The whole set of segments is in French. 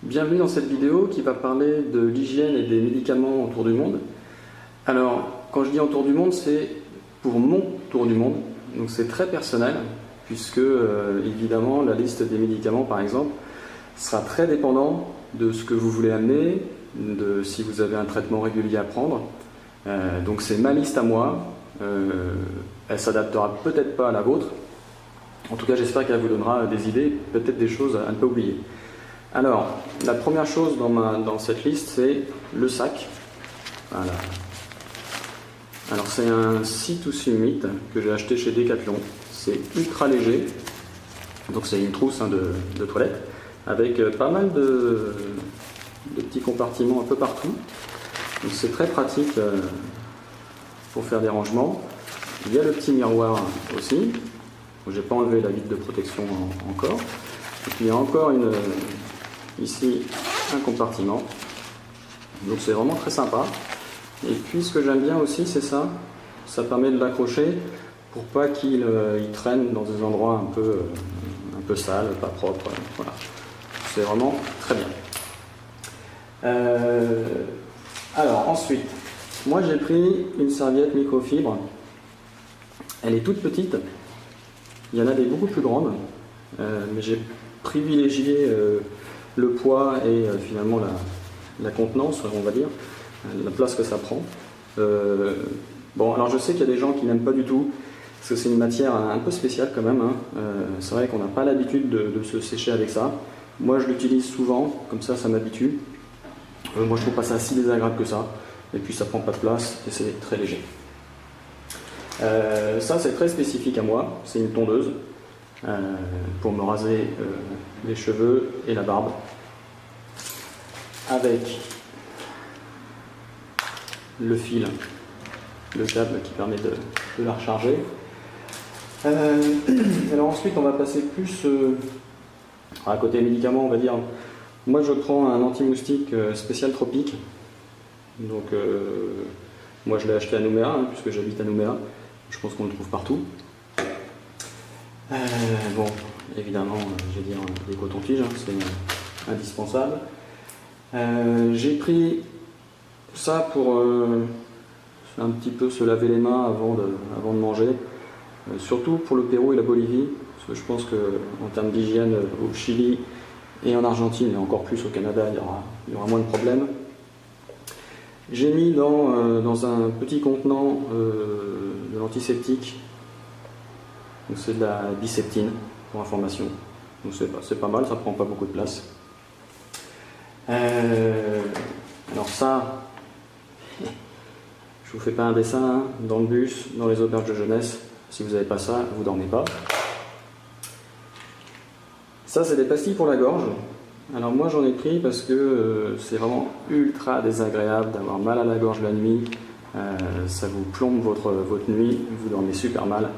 Bienvenue dans cette vidéo qui va parler de l'hygiène et des médicaments autour du monde. Alors, quand je dis autour du monde, c'est pour mon tour du monde, donc c'est très personnel, puisque évidemment la liste des médicaments par exemple sera très dépendant de ce que vous voulez amener, de si vous avez un traitement régulier à prendre. Donc c'est ma liste à moi, elle s'adaptera peut-être pas à la vôtre, en tout cas j'espère qu'elle vous donnera des idées, peut-être des choses à ne pas oublier. Alors, la première chose dans cette liste, c'est le sac. Voilà. Alors, c'est un C2C que j'ai acheté chez Decathlon. C'est ultra léger. Donc, c'est une trousse de toilette avec pas mal de petits compartiments un peu partout. Donc, c'est très pratique pour faire des rangements. Il y a le petit miroir aussi. J'ai pas enlevé la vitre de protection encore. Et puis, il y a encore ici un compartiment, donc c'est vraiment très sympa. Et puis ce que j'aime bien aussi, c'est ça permet de l'accrocher pour pas qu'il traîne dans des endroits un peu sales, pas propres. Voilà, c'est vraiment très bien. Alors ensuite, moi j'ai pris une serviette microfibre. Elle est toute petite. Il y en a des beaucoup plus grandes, mais j'ai privilégié le poids et finalement la contenance, on va dire, la place que ça prend. Bon, alors je sais qu'il y a des gens qui n'aiment pas du tout, parce que c'est une matière un peu spéciale quand même. C'est vrai qu'on n'a pas l'habitude de se sécher avec ça. Moi je l'utilise souvent, comme ça m'habitue. Moi je trouve pas ça si désagréable que ça, et puis ça prend pas de place et c'est très léger. Ça c'est très spécifique à moi, c'est une tondeuse. Pour me raser les cheveux et la barbe, avec le fil, le câble qui permet de la recharger. Alors ensuite on va passer plus à côté médicaments, on va dire. Moi je prends un anti-moustique spécial tropique, donc moi je l'ai acheté à Nouméa, puisque j'habite à Nouméa. Je pense qu'on le trouve partout. Bon, évidemment, je vais dire des cotons-tiges, c'est indispensable. J'ai pris ça pour un petit peu se laver les mains avant de manger, surtout pour le Pérou et la Bolivie, parce que je pense qu'en termes d'hygiène au Chili et en Argentine, et encore plus au Canada, il y aura moins de problèmes. J'ai mis dans un petit contenant de l'antiseptique. Donc c'est de la biseptine, pour information. Donc c'est pas mal, ça prend pas beaucoup de place. Alors ça, je vous fais pas un dessin, dans le bus, dans les auberges de jeunesse, si vous n'avez pas ça, vous dormez pas. Ça c'est des pastilles pour la gorge. Alors moi j'en ai pris parce que c'est vraiment ultra désagréable d'avoir mal à la gorge la nuit. Ça vous plombe votre nuit, vous dormez super mal.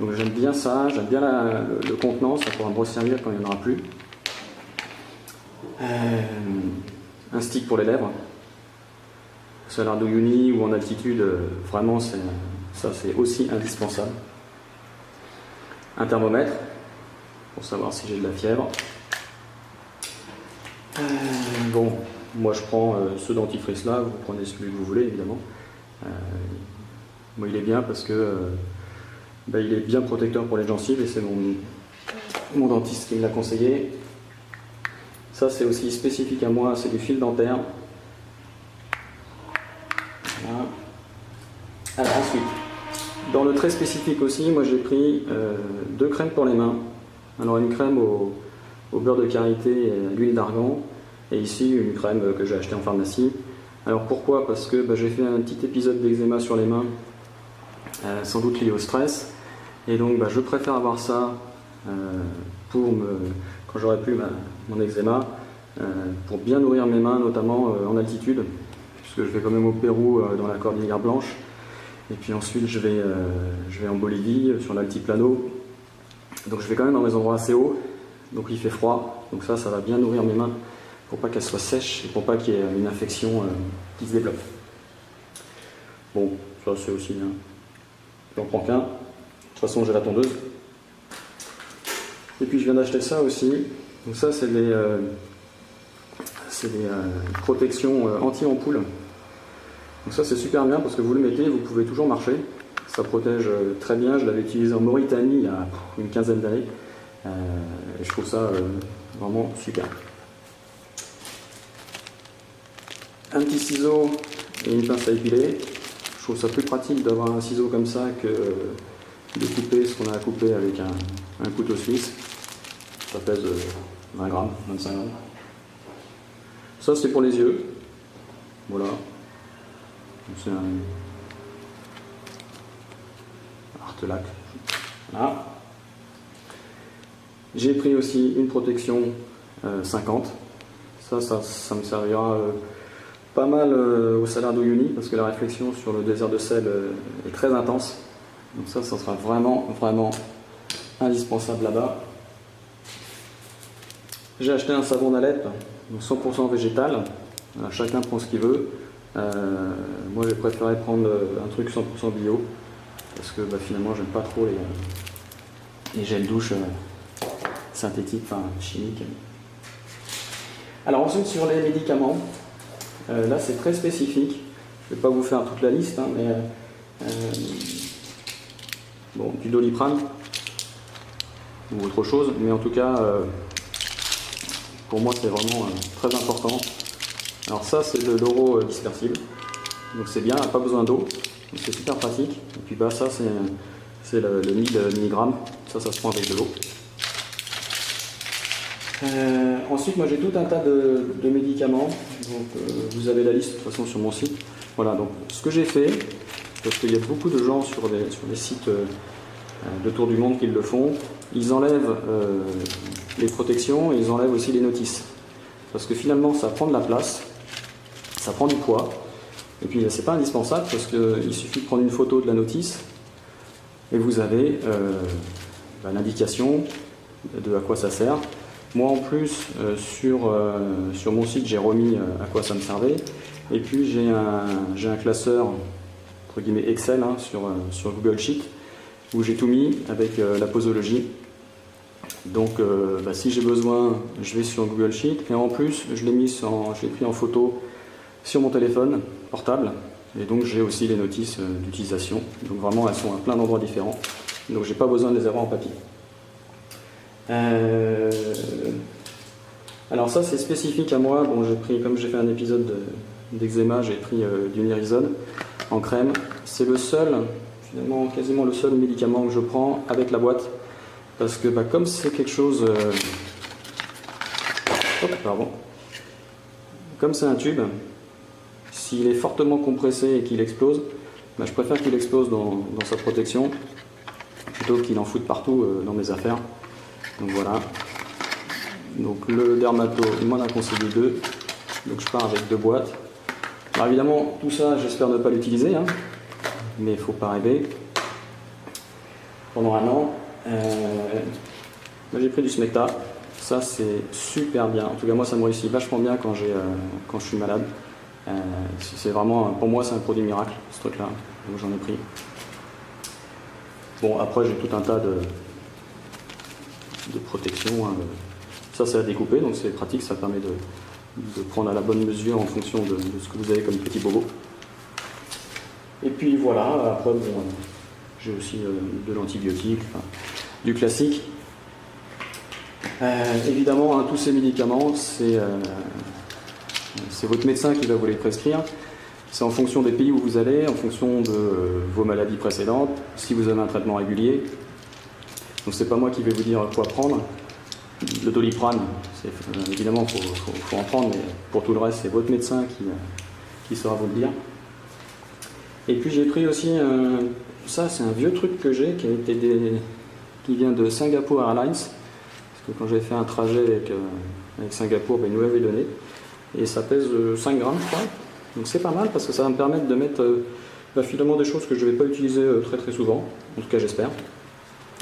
Donc j'aime bien ça, j'aime bien le contenant, ça pourra me resservir quand il n'y en aura plus. Un stick pour les lèvres, sur l'Arduyuni ou en altitude, vraiment ça c'est aussi indispensable. Un thermomètre, pour savoir si j'ai de la fièvre. Bon, moi je prends ce dentifrice là, vous prenez celui que vous voulez évidemment. Moi il est bien parce que il est bien protecteur pour les gencives et c'est mon dentiste qui me l'a conseillé. Ça c'est aussi spécifique à moi, c'est du fil dentaire. Voilà. Alors ensuite, dans le très spécifique aussi, moi j'ai pris 2 crèmes pour les mains. Alors une crème au beurre de karité et à l'huile d'argan, et ici une crème que j'ai achetée en pharmacie. Alors pourquoi? Parce que j'ai fait un petit épisode d'eczéma sur les mains, sans doute lié au stress. Et donc je préfère avoir ça quand j'aurai plus mon eczéma, pour bien nourrir mes mains, notamment en altitude, puisque je vais quand même au Pérou dans la Cordillère Blanche, et puis ensuite je vais en Bolivie sur l'altiplano, donc je vais quand même dans des endroits assez hauts, donc il fait froid, donc ça va bien nourrir mes mains pour pas qu'elles soient sèches et pour pas qu'il y ait une infection qui se développe. Bon, ça c'est aussi bien. J'en prends qu'un. De toute façon, j'ai la tondeuse. Et puis je viens d'acheter ça aussi. Donc ça, c'est c'est des protections anti-ampoule. Donc ça c'est super bien parce que vous le mettez, vous pouvez toujours marcher. Ça protège très bien, je l'avais utilisé en Mauritanie il y a une quinzaine d'années. Et je trouve ça vraiment super. Un petit ciseau et une pince à épiler. Je trouve ça plus pratique d'avoir un ciseau comme ça que de couper ce qu'on a à couper avec un couteau suisse. Ça pèse 20 grammes, 25 grammes. Ça c'est pour les yeux. Voilà. C'est un Artelac. Voilà. J'ai pris aussi une protection 50. Ça me servira pas mal au Salar d'Uyuni parce que la réflexion sur le désert de sel est très intense. Donc ça sera vraiment indispensable là-bas. J'ai acheté un savon d'Alep, 100% végétal. Voilà, chacun prend ce qu'il veut. Moi j'ai préféré prendre un truc 100% bio parce que finalement j'aime pas trop les gels douche synthétiques, enfin chimiques. Alors ensuite sur les médicaments, là c'est très spécifique. Je vais pas vous faire toute la liste, hein, mais bon, du Doliprane ou autre chose, mais en tout cas pour moi c'est vraiment très important. Alors ça c'est de l'euro dispersible, donc c'est bien, pas besoin d'eau, donc c'est super pratique. Et puis ça c'est le 1000 mg, ça se prend avec de l'eau. Ensuite moi j'ai tout un tas de médicaments, donc vous avez la liste de toute façon sur mon site. Voilà, donc ce que j'ai fait, parce qu'il y a beaucoup de gens sur les sites de tour du monde qui le font, ils enlèvent les protections et ils enlèvent aussi les notices. Parce que finalement ça prend de la place, ça prend du poids, et puis c'est pas indispensable parce qu'il suffit de prendre une photo de la notice et vous avez l'indication de à quoi ça sert. Moi en plus sur mon site j'ai remis à quoi ça me servait, et puis j'ai un classeur entre guillemets Excel hein, sur Google Sheet où j'ai tout mis avec la posologie. Donc si j'ai besoin, je vais sur Google Sheet, et en plus je l'ai pris en photo sur mon téléphone portable, et donc j'ai aussi les notices d'utilisation. Donc vraiment elles sont à plein d'endroits différents, donc j'ai pas besoin de les avoir en papier. Alors ça c'est spécifique à moi. Bon, comme j'ai fait un épisode d'eczéma, j'ai pris du Nirisone en crème. C'est le seul, finalement quasiment le seul médicament que je prends avec la boîte. Parce que comme c'est quelque chose... Comme c'est un tube, s'il est fortement compressé et qu'il explose, je préfère qu'il explose dans sa protection plutôt qu'il en foute partout dans mes affaires. Donc voilà. Donc le dermato, il m'en a conseillé 2. Donc je pars avec 2 boîtes. Alors évidemment, tout ça, j'espère ne pas l'utiliser, hein, mais il ne faut pas rêver. Pendant un an, j'ai pris du Smecta. Ça c'est super bien. En tout cas moi ça me réussit vachement bien quand je suis malade. C'est vraiment, pour moi c'est un produit miracle ce truc là, donc j'en ai pris. Bon après j'ai tout un tas de protection, hein. Ça c'est à découper, donc c'est pratique, ça permet de prendre à la bonne mesure en fonction de ce que vous avez comme petit bobo. Et puis voilà, après j'ai aussi de l'antibiotique, du classique. Évidemment, tous ces médicaments, c'est votre médecin qui va vous les prescrire. C'est en fonction des pays où vous allez, en fonction de vos maladies précédentes, si vous avez un traitement régulier. Donc c'est pas moi qui vais vous dire quoi prendre. Le Doliprane, évidemment, faut en prendre, mais pour tout le reste, c'est votre médecin qui saura vous le dire. Et puis j'ai pris aussi, ça c'est un vieux truc que j'ai, qui vient de Singapore Airlines. Parce que quand j'ai fait un trajet avec Singapour, ils nous l'avaient donné. Et ça pèse 5 grammes, je crois. Donc c'est pas mal parce que ça va me permettre de mettre finalement des choses que je ne vais pas utiliser très très souvent. En tout cas, j'espère.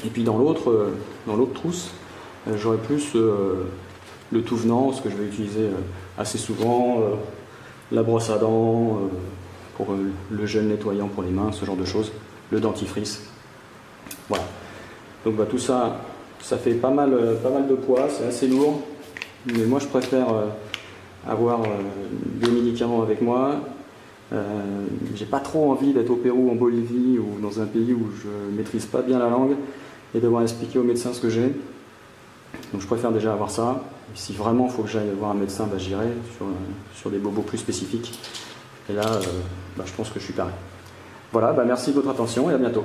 Et puis dans l'autre trousse, j'aurai plus le tout venant, ce que je vais utiliser assez souvent, la brosse à dents, pour le gel nettoyant pour les mains, ce genre de choses, le dentifrice. Voilà. Donc tout ça, ça fait pas mal de poids, c'est assez lourd, mais moi je préfère avoir des médicaments avec moi. J'ai pas trop envie d'être au Pérou, en Bolivie ou dans un pays où je maîtrise pas bien la langue et devoir expliquer au médecin ce que j'ai. Donc je préfère déjà avoir ça. Et si vraiment il faut que j'aille voir un médecin, j'irai sur des bobos plus spécifiques. Et là, je pense que je suis pareil. Voilà, merci de votre attention et à bientôt.